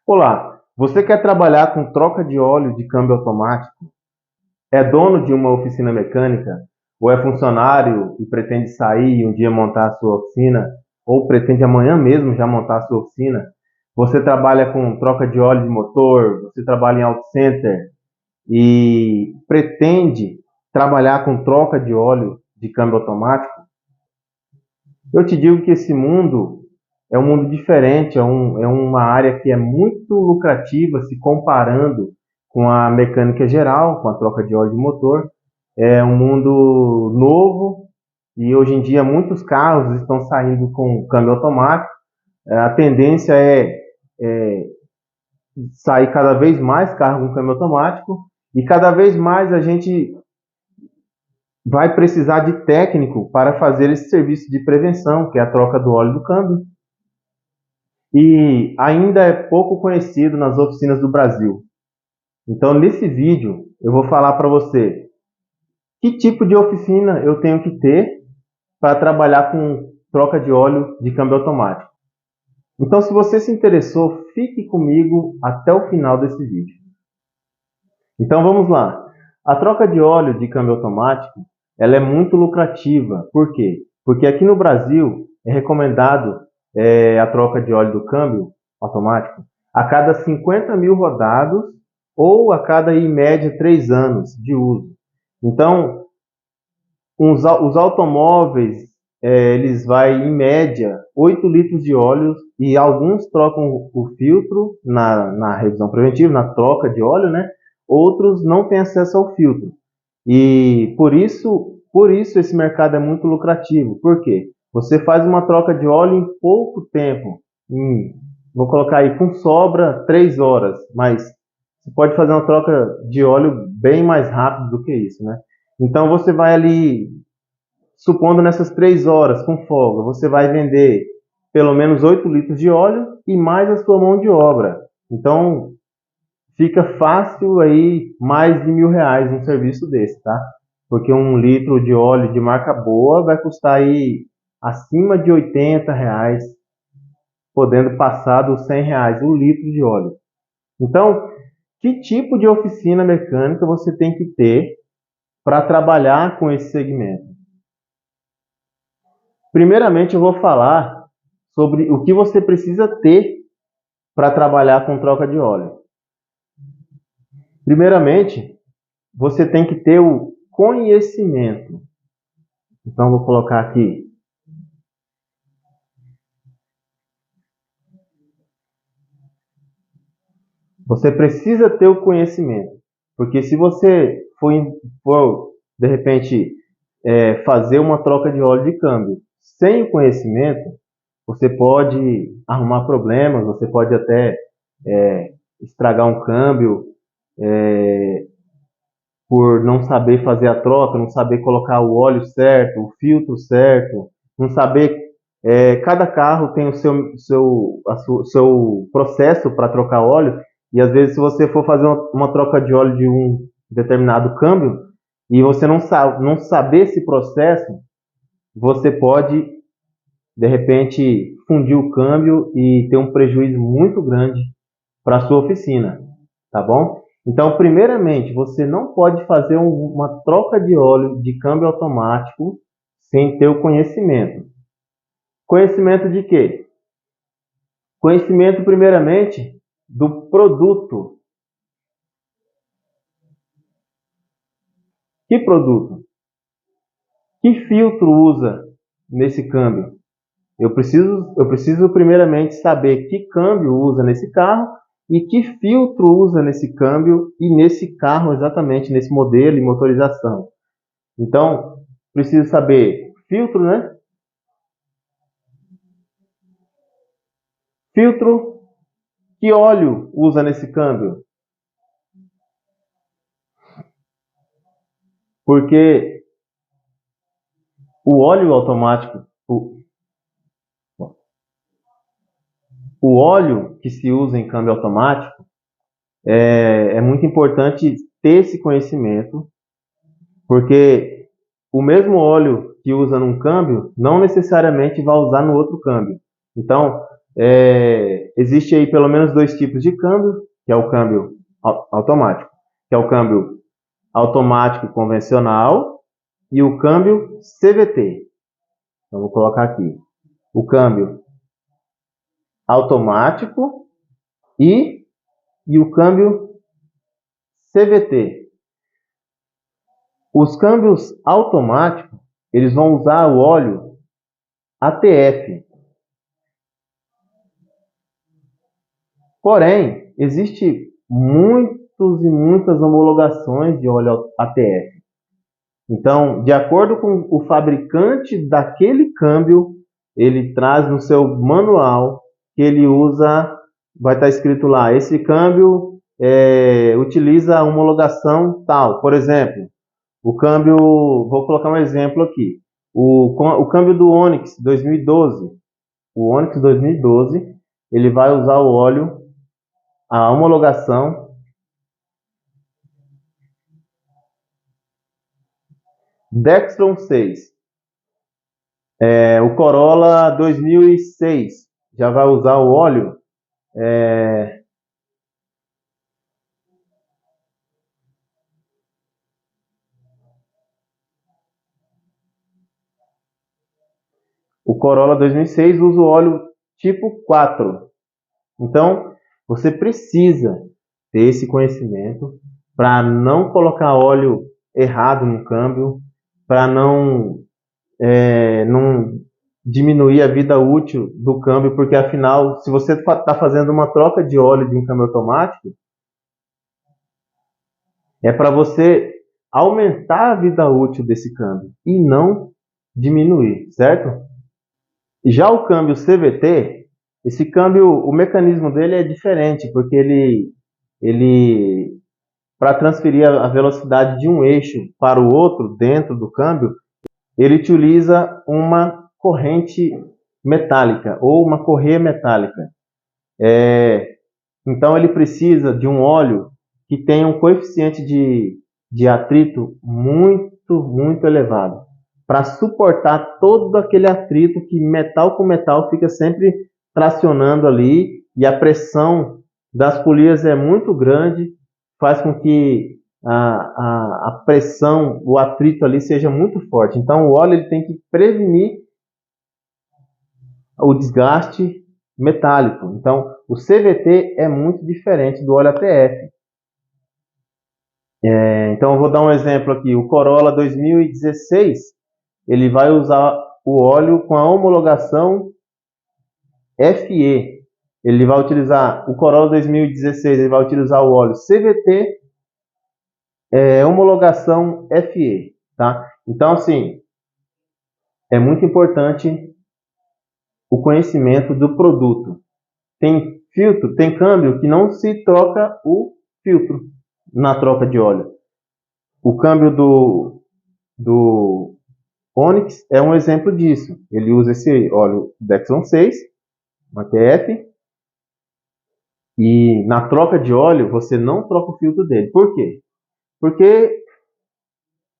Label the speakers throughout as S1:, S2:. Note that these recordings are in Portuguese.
S1: Olá, você quer trabalhar com troca de óleo de câmbio automático? É dono de uma oficina mecânica? Ou é funcionário e pretende sair e um dia montar a sua oficina? Ou pretende amanhã mesmo já montar a sua oficina? Você trabalha com troca de óleo de motor? Você trabalha em auto center e pretende trabalhar com troca de óleo de câmbio automático? Eu te digo que esse mundo é um mundo diferente, é uma área que é muito lucrativa se comparando com a mecânica geral, com a troca de óleo de motor. É um mundo novo e hoje em dia muitos carros estão saindo com câmbio automático. A tendência é sair cada vez mais carro com câmbio automático e cada vez mais a gente vai precisar de técnico para fazer esse serviço de prevenção, que é a troca do óleo do câmbio. E ainda é pouco conhecido nas oficinas do Brasil. Então, nesse vídeo, eu vou falar para você que tipo de oficina eu tenho que ter para trabalhar com troca de óleo de câmbio automático. Então, se você se interessou, fique comigo até o final desse vídeo. Então, vamos lá. A troca de óleo de câmbio automático, ela é muito lucrativa. Por quê? Porque aqui no Brasil é recomendado a troca de óleo do câmbio automático a cada 50 mil rodados ou a cada, em média, 3 anos de uso. Então, os automóveis, eles vai em média 8 litros de óleo e alguns trocam o filtro na revisão preventiva, na troca de óleo, né? Outros não têm acesso ao filtro. E por isso esse mercado é muito lucrativo. Por quê? Você faz uma troca de óleo em pouco tempo. Vou colocar aí com sobra 3 horas, mas você pode fazer uma troca de óleo bem mais rápido do que isso, né? Então você vai ali, supondo nessas 3 horas com folga, você vai vender pelo menos 8 litros de óleo e mais a sua mão de obra. Então fica fácil aí mais de R$ 1.000 um serviço desse, tá? Porque um litro de óleo de marca boa vai custar aí acima de R$ 80, podendo passar dos R$ 100 um litro de óleo. Então, que tipo de oficina mecânica você tem que ter para trabalhar com esse segmento? Primeiramente, eu vou falar sobre o que você precisa ter para trabalhar com troca de óleo. Primeiramente, você tem que ter o conhecimento. Então, vou colocar aqui. Você precisa ter o conhecimento. Porque se você for de repente, fazer uma troca de óleo de câmbio sem o conhecimento, você pode arrumar problemas, você pode até estragar um câmbio por não saber fazer a troca, não saber colocar o óleo certo, o filtro certo, não saber. Cada carro tem o seu processo para trocar óleo, e às vezes, se você for fazer uma troca de óleo de um determinado câmbio e você não saber esse processo, você pode, de repente, fundir o câmbio e ter um prejuízo muito grande para a sua oficina, tá bom? Então, primeiramente, você não pode fazer uma troca de óleo de câmbio automático sem ter o conhecimento. Conhecimento de quê? Conhecimento, primeiramente, do produto. Que produto? Que filtro usa nesse câmbio? Eu preciso primeiramente saber que câmbio usa nesse carro e que filtro usa nesse câmbio e nesse carro, exatamente nesse modelo e motorização. Então, preciso saber filtro, né? Filtro, que óleo usa nesse câmbio? Porque o óleo automático, o óleo que se usa em câmbio automático, é muito importante ter esse conhecimento, porque o mesmo óleo que usa num câmbio não necessariamente vai usar no outro câmbio. Então, Existe aí pelo menos dois tipos de câmbio, que é o câmbio automático, que é o câmbio automático convencional e o câmbio CVT. Então, vou colocar aqui o câmbio automático e o câmbio CVT. Os câmbios automáticos, eles vão usar o óleo ATF. Porém, existe muitos e muitas homologações de óleo ATF. Então, de acordo com o fabricante daquele câmbio, ele traz no seu manual que ele usa, vai estar escrito lá, esse câmbio utiliza a homologação tal. Por exemplo, o câmbio, vou colocar um exemplo aqui, o câmbio do Onix 2012, o Onix 2012, ele vai usar o óleo, a homologação Dextron 6. O Corolla 2006 já vai usar o óleo o Corolla 2006 usa o óleo tipo 4. Então, você precisa ter esse conhecimento para não colocar óleo errado no câmbio, para não diminuir a vida útil do câmbio, porque afinal, se você está fazendo uma troca de óleo de um câmbio automático, é para você aumentar a vida útil desse câmbio e não diminuir, certo? Já o câmbio CVT, esse câmbio, o mecanismo dele é diferente, porque ele para transferir a velocidade de um eixo para o outro dentro do câmbio, ele utiliza uma corrente metálica ou uma correia metálica. Então ele precisa de um óleo que tenha um coeficiente de atrito muito elevado, para suportar todo aquele atrito que metal com metal fica sempre tracionando ali, e a pressão das polias é muito grande, faz com que a pressão, o atrito ali seja muito forte. Então o óleo ele tem que prevenir o desgaste metálico. Então o CVT é muito diferente do óleo ATF. Então eu vou dar um exemplo aqui. O Corolla 2016 ele vai usar o óleo com a homologação FE. Ele vai utilizar o Corolla 2016, ele vai utilizar o óleo CVT, homologação FE, tá? Então assim, é muito importante o conhecimento do produto. Tem filtro, tem câmbio que não se troca o filtro na troca de óleo. O câmbio do Onix é um exemplo disso. Ele usa esse óleo Dextron 6, ATF, e na troca de óleo você não troca o filtro dele. Por quê? Porque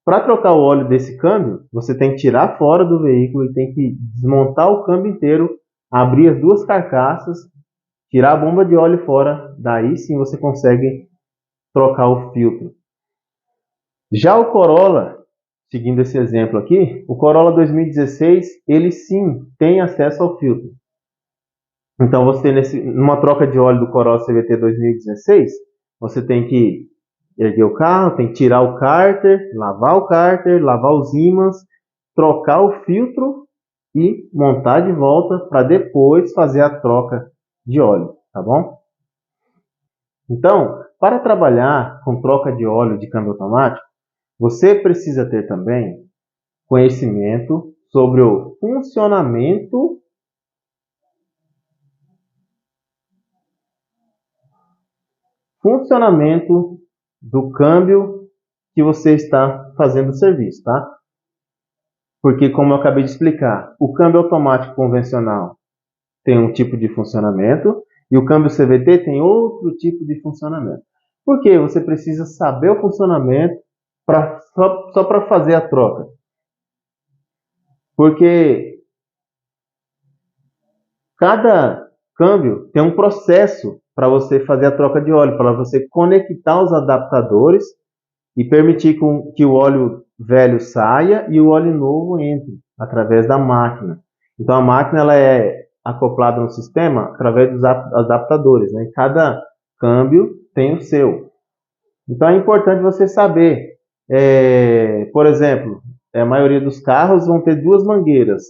S1: para trocar o óleo desse câmbio, você tem que tirar fora do veículo e tem que desmontar o câmbio inteiro, abrir as duas carcaças, tirar a bomba de óleo fora, daí sim você consegue trocar o filtro. Já o Corolla, seguindo esse exemplo aqui, o Corolla 2016, ele sim tem acesso ao filtro. Então, você numa troca de óleo do Corolla CVT 2016, você tem que erguer o carro, tem que tirar o cárter, lavar os ímãs, trocar o filtro e montar de volta para depois fazer a troca de óleo, tá bom? Então, para trabalhar com troca de óleo de câmbio automático, você precisa ter também conhecimento sobre o funcionamento do câmbio que você está fazendo o serviço, tá? Porque, como eu acabei de explicar, o câmbio automático convencional tem um tipo de funcionamento e o câmbio CVT tem outro tipo de funcionamento. Por quê? Você precisa saber o funcionamento só para fazer a troca. Porque cada câmbio tem um processo para você fazer a troca de óleo, para você conectar os adaptadores e permitir que o óleo velho saia e o óleo novo entre através da máquina. Então a máquina ela é acoplada no sistema através dos adaptadores, né? Cada câmbio tem o seu. Então é importante você saber, por exemplo, a maioria dos carros vão ter duas mangueiras,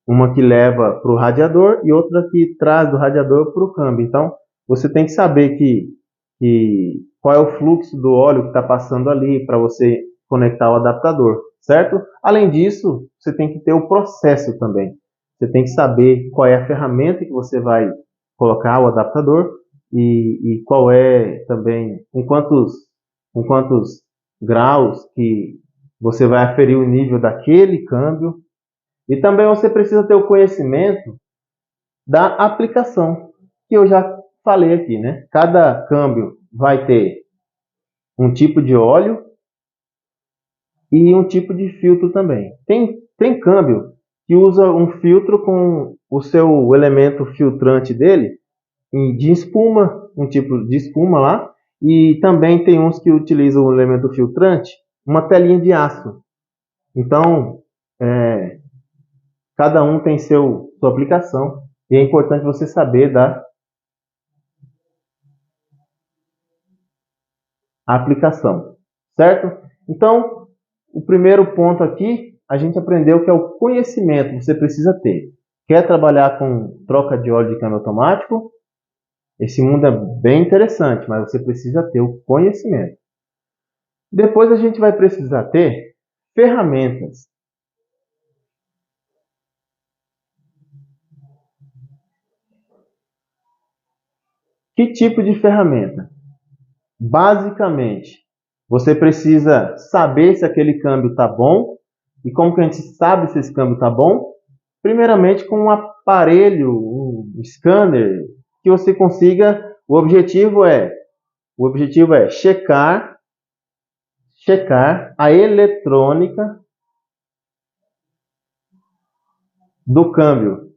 S1: uma que leva para o radiador e outra que traz do radiador para o câmbio. Então você tem que saber qual é o fluxo do óleo que está passando ali para você conectar o adaptador, certo? Além disso, você tem que ter o processo também. Você tem que saber qual é a ferramenta que você vai colocar o adaptador e qual é também, com quantos graus que você vai aferir o nível daquele câmbio. E também você precisa ter o conhecimento da aplicação, que eu já falei aqui, né? Cada câmbio vai ter um tipo de óleo e um tipo de filtro também. Tem câmbio que usa um filtro com o seu elemento filtrante dele de espuma, um tipo de espuma lá, e também tem uns que utilizam o elemento filtrante, uma telinha de aço. Então, cada um tem sua aplicação e é importante você saber da aplicação, certo? Então, o primeiro ponto aqui, a gente aprendeu que é o conhecimento que você precisa ter. Quer trabalhar com troca de óleo de câmbio automático? Esse mundo é bem interessante, mas você precisa ter o conhecimento. Depois a gente vai precisar ter ferramentas. Que tipo de ferramenta? Basicamente, você precisa saber se aquele câmbio está bom. E como que a gente sabe se esse câmbio está bom? Primeiramente com um aparelho, um scanner, que você consiga. O objetivo é checar a eletrônica do câmbio.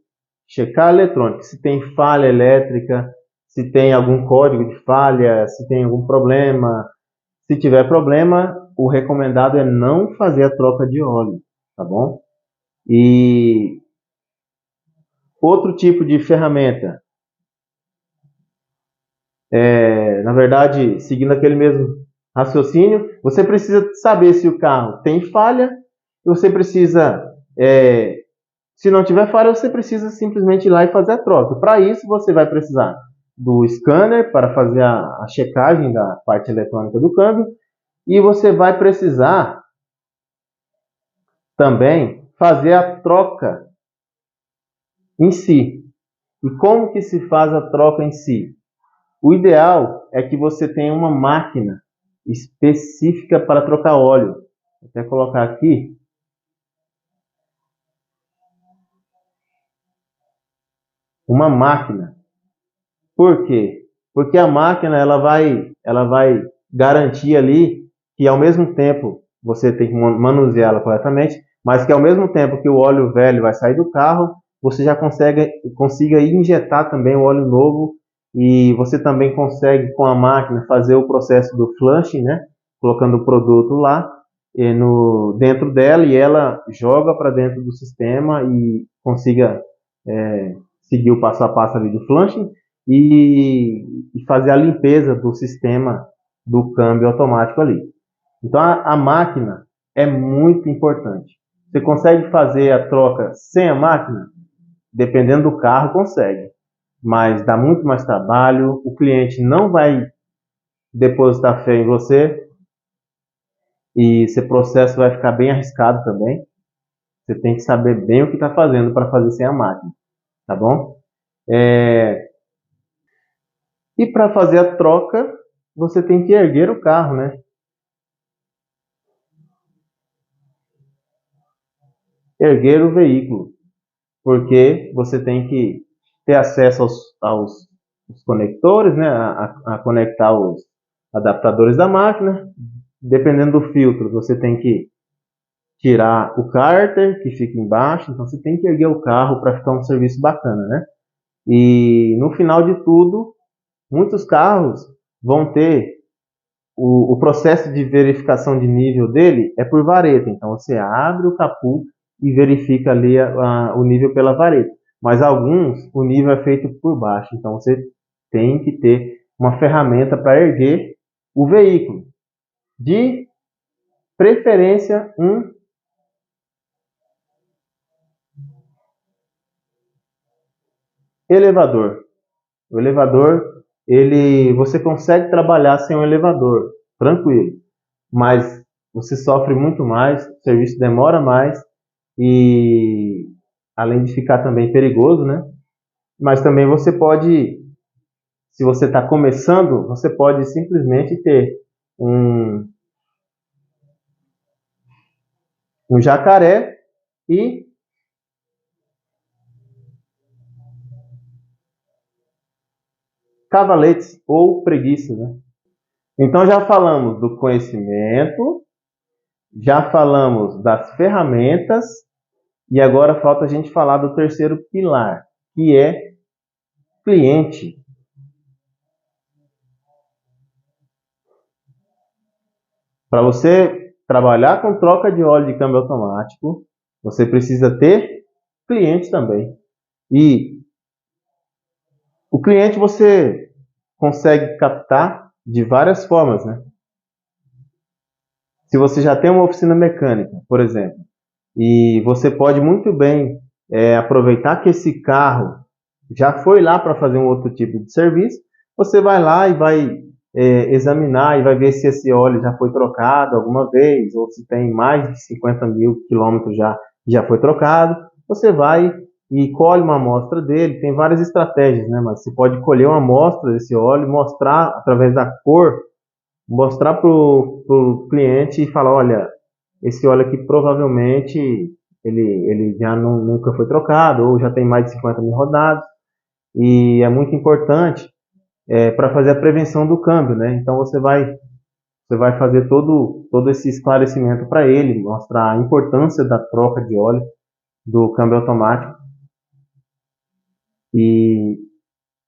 S1: Checar a eletrônica, se tem falha elétrica, se tem algum código de falha, se tem algum problema. Se tiver problema, o recomendado é não fazer a troca de óleo, tá bom? E outro tipo de ferramenta, na verdade, seguindo aquele mesmo raciocínio, você precisa saber se o carro tem falha, você precisa, se não tiver falha, você precisa simplesmente ir lá e fazer a troca. Para isso, você vai precisar do scanner para fazer a checagem da parte eletrônica do câmbio, e você vai precisar também fazer a troca em si. E como que se faz a troca em si? O ideal é que você tenha uma máquina específica para trocar óleo. Vou até colocar aqui. Uma máquina. Por quê? Porque a máquina ela vai garantir ali que ao mesmo tempo você tem que manuseá-la corretamente, mas que ao mesmo tempo que o óleo velho vai sair do carro, você já consiga injetar também o óleo novo, e você também consegue com a máquina fazer o processo do flushing, né? Colocando o produto lá dentro dela, e ela joga para dentro do sistema e consiga seguir o passo a passo ali do flushing e fazer a limpeza do sistema do câmbio automático ali. Então a máquina é muito importante. Você consegue fazer a troca sem a máquina? Dependendo do carro, consegue. Mas dá muito mais trabalho, o cliente não vai depositar fé em você e esse processo vai ficar bem arriscado também. Você tem que saber bem o que está fazendo para fazer sem a máquina, tá bom? E para fazer a troca, você tem que erguer o carro, né? Erguer o veículo, porque você tem que ter acesso aos conectores, né? A conectar os adaptadores da máquina. Dependendo do filtro, você tem que tirar o cárter que fica embaixo, então você tem que erguer o carro para ficar um serviço bacana, né? E no final de tudo, muitos carros vão ter o processo de verificação de nível dele é por vareta. Então você abre o capô e verifica ali o nível pela vareta. Mas alguns, o nível é feito por baixo. Então você tem que ter uma ferramenta para erguer o veículo. De preferência, um elevador. O elevador, você consegue trabalhar sem um elevador, tranquilo. Mas você sofre muito mais, o serviço demora mais e além de ficar também perigoso, né? Mas também você pode, se você está começando, você pode simplesmente ter um, um jacaré e cavaletes ou preguiça, né? Então já falamos do conhecimento, já falamos das ferramentas e agora falta a gente falar do terceiro pilar, que é cliente. Para você trabalhar com troca de óleo de câmbio automático, você precisa ter cliente também. E o cliente você consegue captar de várias formas, né? Se você já tem uma oficina mecânica, por exemplo, e você pode muito bem aproveitar que esse carro já foi lá para fazer um outro tipo de serviço, você vai lá e vai examinar e vai ver se esse óleo já foi trocado alguma vez, ou se tem mais de 50 mil quilômetros já foi trocado. Você vai e colhe uma amostra dele. Tem várias estratégias, né? Mas você pode colher uma amostra desse óleo, mostrar através da cor, mostrar para o cliente e falar, olha, esse óleo aqui provavelmente ele já nunca foi trocado, ou já tem mais de 50 mil rodados, e é muito importante para fazer a prevenção do câmbio, né? Então você vai fazer todo esse esclarecimento para ele, mostrar a importância da troca de óleo do câmbio automático e,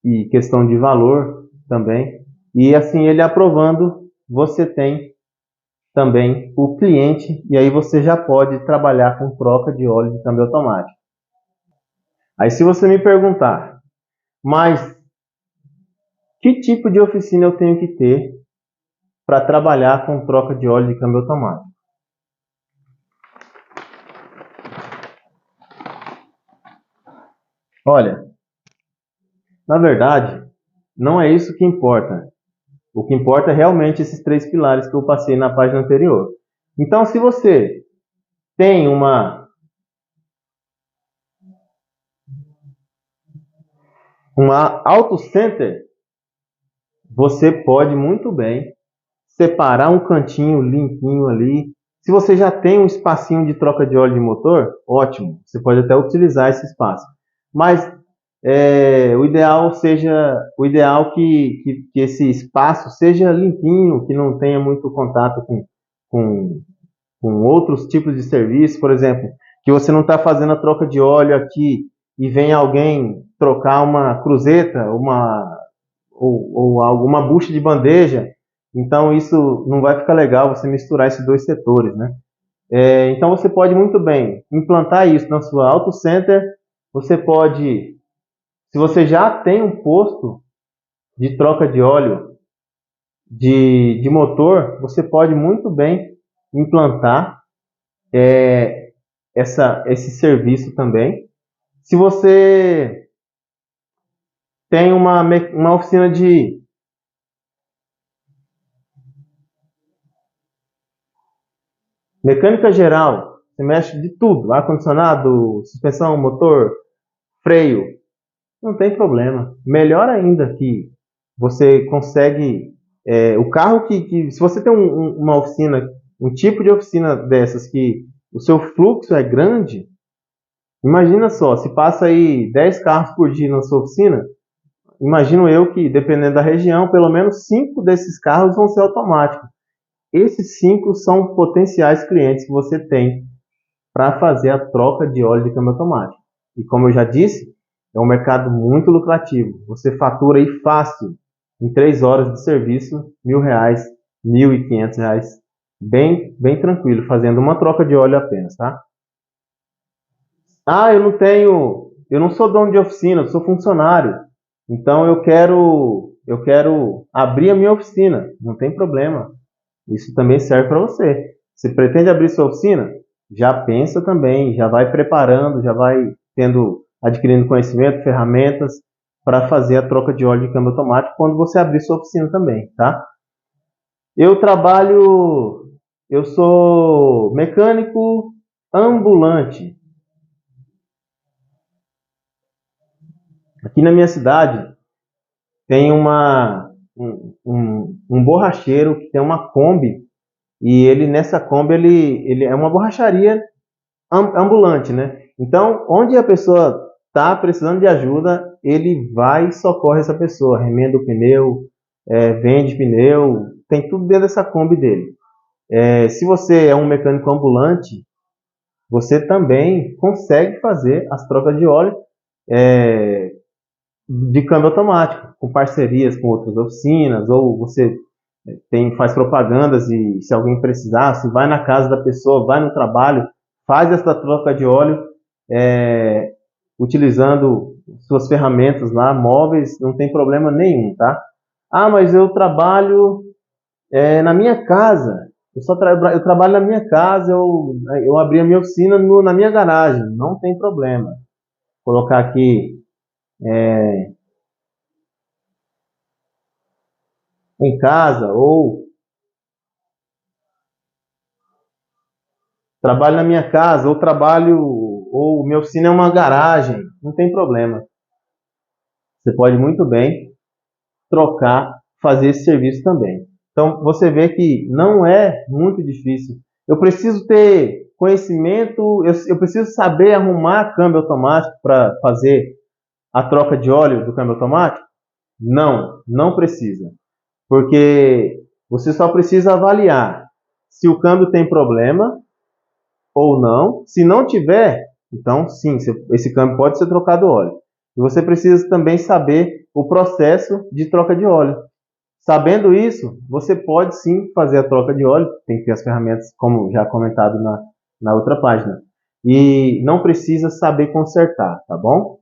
S1: e questão de valor também. E assim, ele aprovando, você tem também o cliente, e aí você já pode trabalhar com troca de óleo de câmbio automático. Aí se você me perguntar, mas que tipo de oficina eu tenho que ter para trabalhar com troca de óleo de câmbio automático? Olha, na verdade, não é isso que importa. O que importa é realmente esses três pilares que eu passei na página anterior. Então, se você tem uma auto center, você pode muito bem separar um cantinho limpinho ali. Se você já tem um espacinho de troca de óleo de motor, ótimo, você pode até utilizar esse espaço. Mas o ideal que esse espaço seja limpinho, que não tenha muito contato com, com outros tipos de serviço, por exemplo, que você não está fazendo a troca de óleo aqui e vem alguém trocar uma cruzeta, ou alguma bucha de bandeja, então isso não vai ficar legal você misturar esses dois setores, né? Então você pode muito bem implantar isso na sua auto center. Você pode, se você já tem um posto de troca de óleo de motor, você pode muito bem implantar esse serviço também. Se você tem uma oficina de mecânica geral, você mexe de tudo, ar-condicionado, suspensão, motor, freio, não tem problema. Melhor ainda que você consegue, o carro se você tem uma oficina, um tipo de oficina dessas que o seu fluxo é grande, imagina só, se passa aí 10 carros por dia na sua oficina, imagino eu que, dependendo da região, pelo menos 5 desses carros vão ser automáticos. Esses 5 são potenciais clientes que você tem para fazer a troca de óleo de câmbio automático. E como eu já disse, É um mercado muito lucrativo. Você fatura aí fácil, em 3 horas de serviço, R$ 1.000, R$ 1.500, bem tranquilo, fazendo uma troca de óleo apenas, tá? Ah, eu não sou dono de oficina, eu sou funcionário. Então eu quero abrir a minha oficina. Não tem problema. Isso também serve para você. Você pretende abrir sua oficina? Já pensa também, já vai preparando, já vai adquirindo conhecimento, ferramentas para fazer a troca de óleo de câmbio automático quando você abrir sua oficina também, tá? Eu trabalho, eu sou mecânico ambulante. Aqui na minha cidade tem um borracheiro que tem uma Kombi e ele nessa Kombi ele é uma borracharia ambulante, né? Então, onde a pessoa está precisando de ajuda, ele vai e socorre essa pessoa, remenda o pneu, vende pneu, tem tudo dentro dessa Kombi dele. Se você é um mecânico ambulante, você também consegue fazer as trocas de óleo de câmbio automático, com parcerias com outras oficinas, ou você faz propagandas e se alguém precisar, se vai na casa da pessoa, vai no trabalho, faz essa troca de óleo utilizando suas ferramentas lá, móveis, não tem problema nenhum, tá? Ah, mas eu trabalho na minha casa, eu trabalho na minha casa, eu abri a minha oficina na minha garagem, não tem problema. Vou colocar aqui em casa, ou trabalho na minha casa, ou minha oficina é uma garagem, não tem problema. Você pode muito bem trocar, fazer esse serviço também. Então, você vê que não é muito difícil. Eu preciso ter conhecimento, eu preciso saber arrumar câmbio automático para fazer a troca de óleo do câmbio automático? Não, não precisa. Porque você só precisa avaliar se o câmbio tem problema ou não. Se não tiver, então sim, esse câmbio pode ser trocado óleo. E você precisa também saber o processo de troca de óleo. Sabendo isso, você pode sim fazer a troca de óleo, tem que ter as ferramentas, como já comentado na outra página. E não precisa saber consertar, tá bom?